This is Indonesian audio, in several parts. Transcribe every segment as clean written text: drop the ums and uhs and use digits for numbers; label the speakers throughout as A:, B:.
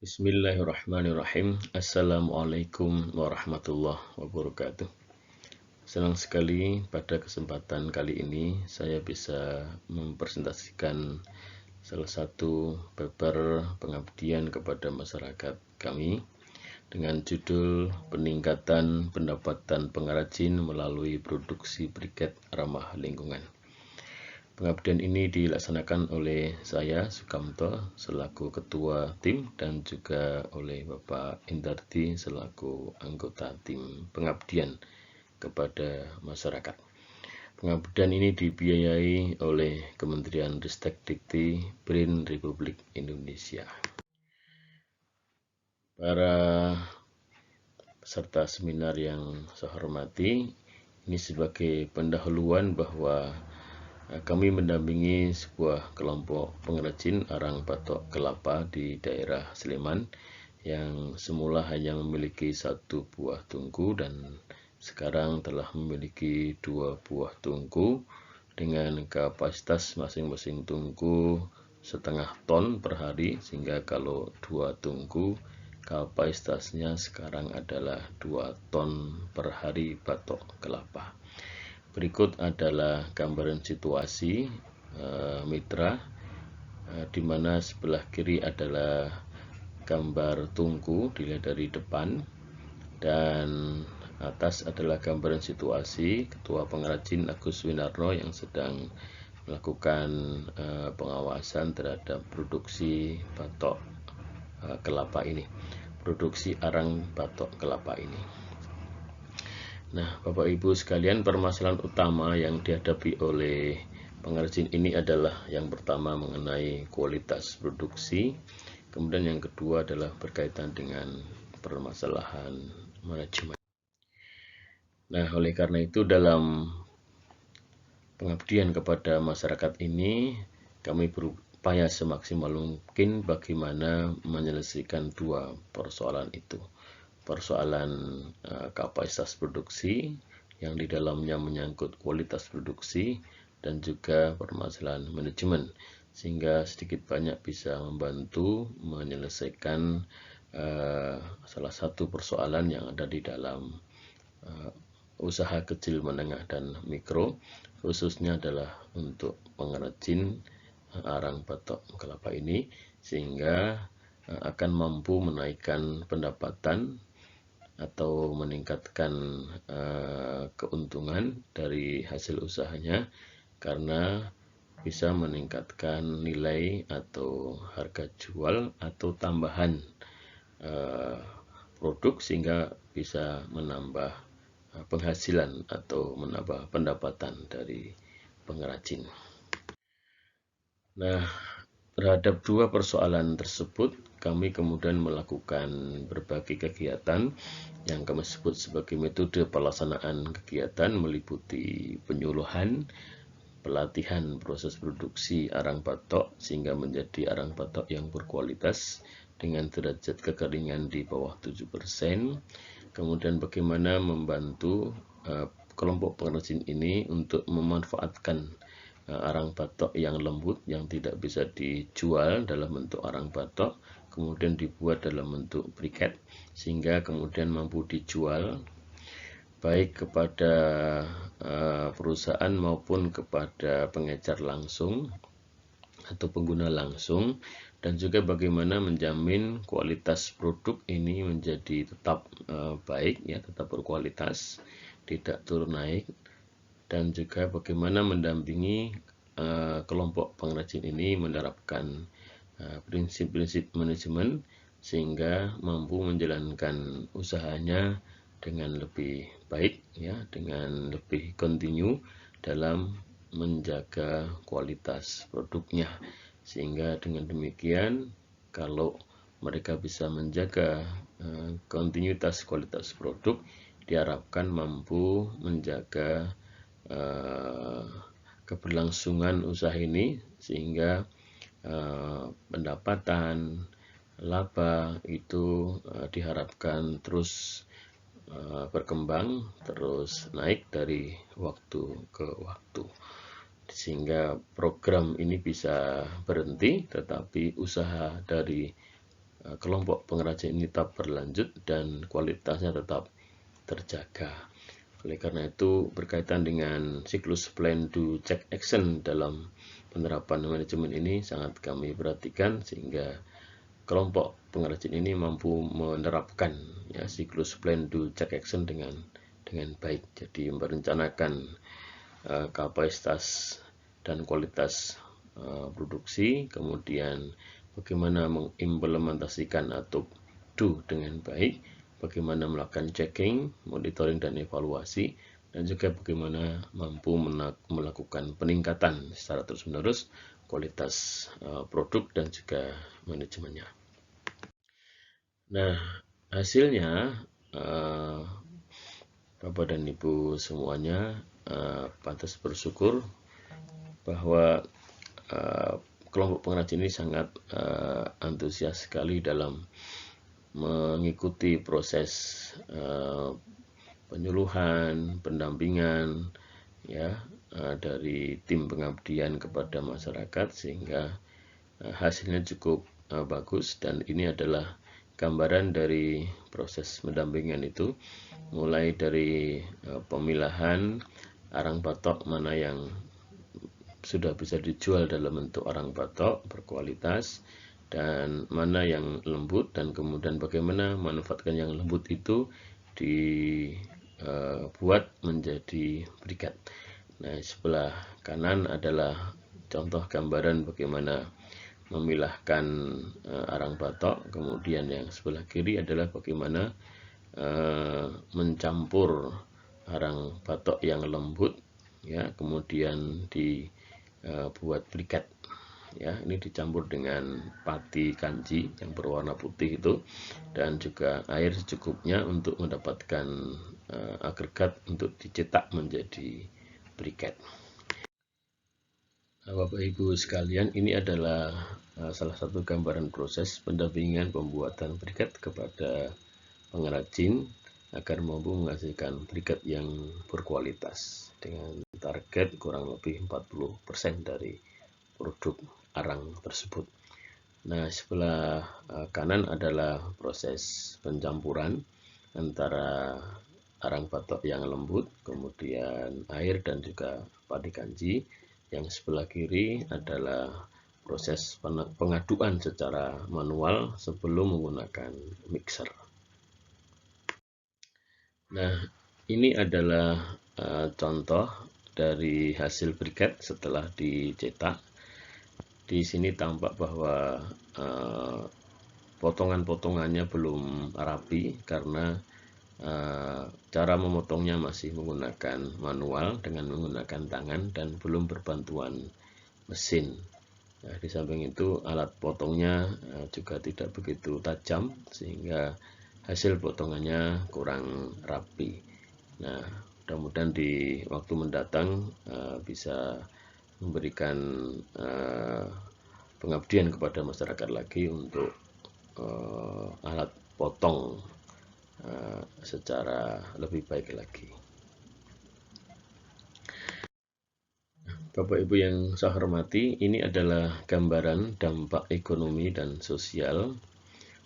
A: Bismillahirrahmanirrahim. Assalamualaikum warahmatullahi wabarakatuh. Senang sekali pada kesempatan kali ini saya bisa mempresentasikan salah satu paper pengabdian kepada masyarakat kami dengan judul Peningkatan Pendapatan Pengrajin Melalui Produksi Briket Ramah Lingkungan. Pengabdian ini dilaksanakan oleh saya, Sukamto, selaku ketua tim, dan juga oleh Bapak Indarti selaku anggota tim pengabdian kepada masyarakat. Pengabdian ini dibiayai oleh Kementerian Ristek Dikti BRIN Republik Indonesia. Para peserta seminar yang saya hormati, ini sebagai pendahuluan bahwa kami mendampingi sebuah kelompok pengrajin arang batok kelapa di daerah Sleman yang semula hanya memiliki 1 buah tungku dan sekarang telah memiliki 2 buah tungku dengan kapasitas masing-masing tungku 0,5 ton per hari, sehingga kalau 2 tungku kapasitasnya sekarang adalah 2 ton per hari batok kelapa. Berikut adalah gambaran situasi mitra, di mana sebelah kiri adalah gambar tungku dilihat dari depan, dan atas adalah gambaran situasi Ketua Pengrajin Agus Winarno yang sedang melakukan pengawasan terhadap produksi batok kelapa ini, produksi arang batok kelapa ini. Nah, Bapak Ibu sekalian, permasalahan utama yang dihadapi oleh pengrajin ini adalah yang pertama mengenai kualitas produksi, kemudian yang kedua adalah berkaitan dengan permasalahan manajemen. Nah, oleh karena itu dalam pengabdian kepada masyarakat ini kami berupaya semaksimal mungkin bagaimana menyelesaikan 2 persoalan itu. Persoalan kapasitas produksi yang di dalamnya menyangkut kualitas produksi dan juga permasalahan manajemen, sehingga sedikit banyak bisa membantu menyelesaikan salah satu persoalan yang ada di dalam usaha kecil, menengah, dan mikro, khususnya adalah untuk pengrajin arang batok kelapa ini, sehingga akan mampu menaikkan pendapatan atau meningkatkan keuntungan dari hasil usahanya, karena bisa meningkatkan nilai atau harga jual atau tambahan produk, sehingga bisa menambah penghasilan atau menambah pendapatan dari pengrajin. Nah, terhadap 2 persoalan tersebut kami kemudian melakukan berbagai kegiatan yang kami sebut sebagai metode pelaksanaan kegiatan, meliputi penyuluhan, pelatihan proses produksi arang batok sehingga menjadi arang batok yang berkualitas dengan derajat kekeringan di bawah 7%. Kemudian bagaimana membantu kelompok pengrajin ini untuk memanfaatkan arang batok yang lembut yang tidak bisa dijual dalam bentuk arang batok, kemudian dibuat dalam bentuk briket sehingga kemudian mampu dijual baik kepada perusahaan maupun kepada pengecer langsung atau pengguna langsung, dan juga bagaimana menjamin kualitas produk ini menjadi tetap baik, ya, tetap berkualitas, tidak turun naik, dan juga bagaimana mendampingi kelompok pengrajin ini menerapkan prinsip-prinsip manajemen sehingga mampu menjalankan usahanya dengan lebih baik, ya, dengan lebih kontinu dalam menjaga kualitas produknya, sehingga dengan demikian kalau mereka bisa menjaga kontinuitas kualitas produk, diharapkan mampu menjaga keberlangsungan usaha ini sehingga pendapatan laba itu diharapkan terus berkembang, terus naik dari waktu ke waktu, sehingga program ini bisa berhenti tetapi usaha dari kelompok pengrajin ini tetap berlanjut dan kualitasnya tetap terjaga. Oleh karena itu, berkaitan dengan siklus plan do check action dalam penerapan manajemen ini sangat kami perhatikan, sehingga kelompok pengrajin ini mampu menerapkan ya siklus plan do check action dengan baik. Jadi merencanakan kapasitas dan kualitas produksi, kemudian bagaimana mengimplementasikan atau do dengan baik, bagaimana melakukan checking, monitoring, dan evaluasi, dan juga bagaimana mampu melakukan peningkatan secara terus-menerus kualitas produk dan juga manajemennya. Nah, hasilnya Bapak dan Ibu semuanya pantas bersyukur bahwa kelompok pengrajin ini sangat antusias sekali dalam mengikuti proses penyuluhan, pendampingan ya dari tim pengabdian kepada masyarakat, sehingga hasilnya cukup bagus. Dan ini adalah gambaran dari proses pendampingan itu, mulai dari pemilahan arang batok mana yang sudah bisa dijual dalam bentuk arang batok berkualitas dan mana yang lembut, dan kemudian bagaimana manfaatkan yang lembut itu dibuat menjadi briket. Nah, sebelah kanan adalah contoh gambaran bagaimana memilahkan arang batok, kemudian yang sebelah kiri adalah bagaimana mencampur arang batok yang lembut ya, kemudian dibuat briket ya. Ini dicampur dengan pati kanji yang berwarna putih itu, dan juga air secukupnya untuk mendapatkan agregat untuk dicetak menjadi briket. Bapak Ibu sekalian, ini adalah salah satu gambaran proses pendampingan pembuatan briket kepada pengrajin agar mampu menghasilkan briket yang berkualitas dengan target kurang lebih 40% dari produk arang tersebut. Nah, sebelah kanan adalah proses pencampuran antara arang batok yang lembut, kemudian air dan juga padi kanji. Yang sebelah kiri adalah proses pengaduan secara manual sebelum menggunakan mixer. Nah, ini adalah contoh dari hasil briket setelah dicetak. Di sini tampak bahwa potongan-potongannya belum rapi karena cara memotongnya masih menggunakan manual dengan menggunakan tangan dan belum berbantuan mesin. Nah, di samping itu alat potongnya juga tidak begitu tajam sehingga hasil potongannya kurang rapi. Nah, mudah-mudahan di waktu mendatang bisa memberikan pengabdian kepada masyarakat lagi untuk alat potong secara lebih baik lagi. Bapak Ibu yang saya hormati, ini adalah gambaran dampak ekonomi dan sosial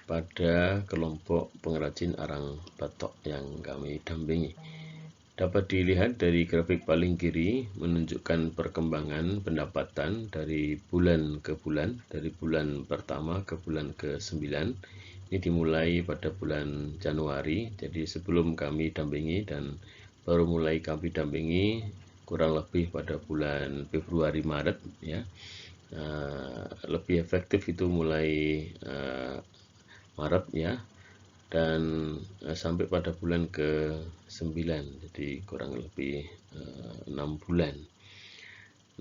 A: pada kelompok pengrajin arang batok yang kami dampingi. Dapat dilihat dari grafik paling kiri menunjukkan perkembangan pendapatan dari bulan ke bulan, dari bulan pertama ke bulan ke-9. Ini dimulai pada bulan Januari, jadi sebelum kami dampingi, dan baru mulai kami dampingi kurang lebih pada bulan Februari Maret ya. Lebih efektif itu mulai Maret ya, dan sampai pada bulan ke-9, jadi kurang lebih 6 bulan.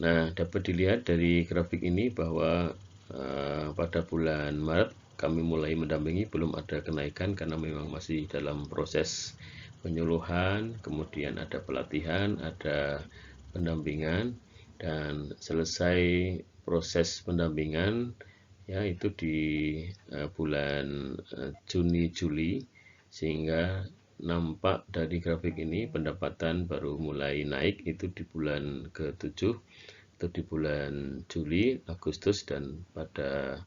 A: Nah, dapat dilihat dari grafik ini bahwa pada bulan Maret kami mulai mendampingi, belum ada kenaikan karena memang masih dalam proses penyuluhan, kemudian ada pelatihan, ada pendampingan, dan selesai proses pendampingan ya itu di bulan Juni-Juli, sehingga nampak dari grafik ini pendapatan baru mulai naik itu di bulan ke-7 atau di bulan Juli, Agustus, dan pada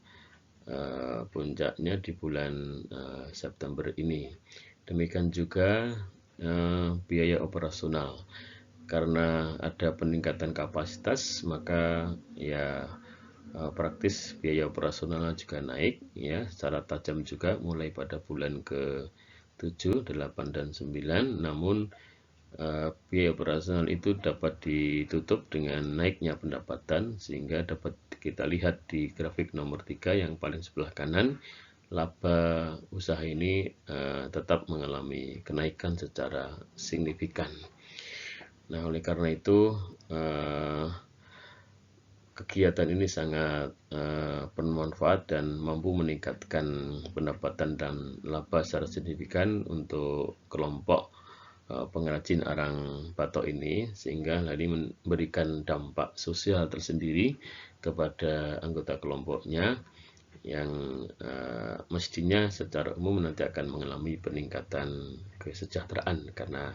A: puncaknya di bulan September ini. Demikian juga biaya operasional. Karena ada peningkatan kapasitas, maka ya praktis biaya operasionalnya juga naik ya secara tajam juga mulai pada bulan ke-7, 8, dan 9. Namun biaya operasional itu dapat ditutup dengan naiknya pendapatan, sehingga dapat kita lihat di grafik nomor 3 yang paling sebelah kanan, laba usaha ini tetap mengalami kenaikan secara signifikan. Nah, oleh karena itu kegiatan ini sangat bermanfaat dan mampu meningkatkan pendapatan dan laba secara signifikan untuk kelompok pengrajin arang batok ini, sehingga hal ini memberikan dampak sosial tersendiri kepada anggota kelompoknya yang mestinya secara umum nanti akan mengalami peningkatan kesejahteraan karena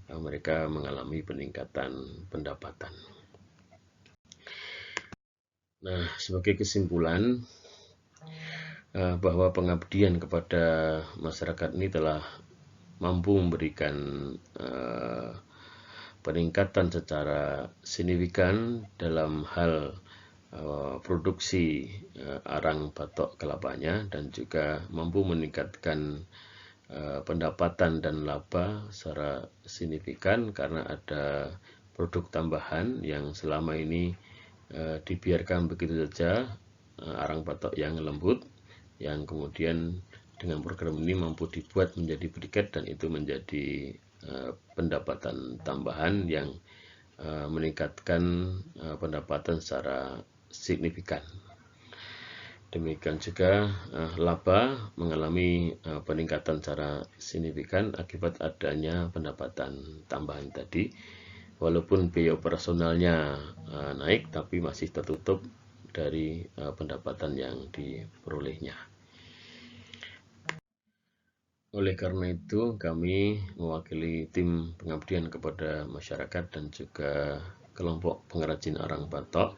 A: mereka mengalami peningkatan pendapatan. Nah, sebagai kesimpulan bahwa pengabdian kepada masyarakat ini telah mampu memberikan peningkatan secara signifikan dalam hal produksi arang batok kelapanya, dan juga mampu meningkatkan pendapatan dan laba secara signifikan karena ada produk tambahan yang selama ini dibiarkan begitu saja, arang batok yang lembut, yang kemudian dengan program ini mampu dibuat menjadi briket, dan itu menjadi pendapatan tambahan yang meningkatkan pendapatan secara signifikan. Demikian juga laba mengalami peningkatan secara signifikan akibat adanya pendapatan tambahan tadi. Walaupun biaya operasionalnya naik, tapi masih tertutup dari pendapatan yang diperolehnya. Oleh karena itu, kami mewakili tim pengabdian kepada masyarakat dan juga kelompok pengrajin arang batok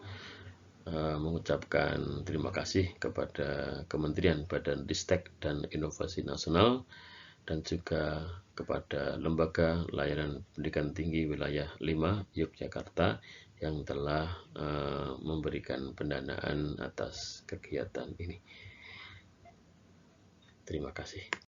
A: mengucapkan terima kasih kepada Kementerian Badan Ristek dan Inovasi Nasional dan juga kepada Lembaga Layanan Pendidikan Tinggi Wilayah 5 Yogyakarta yang telah memberikan pendanaan atas kegiatan ini. Terima kasih.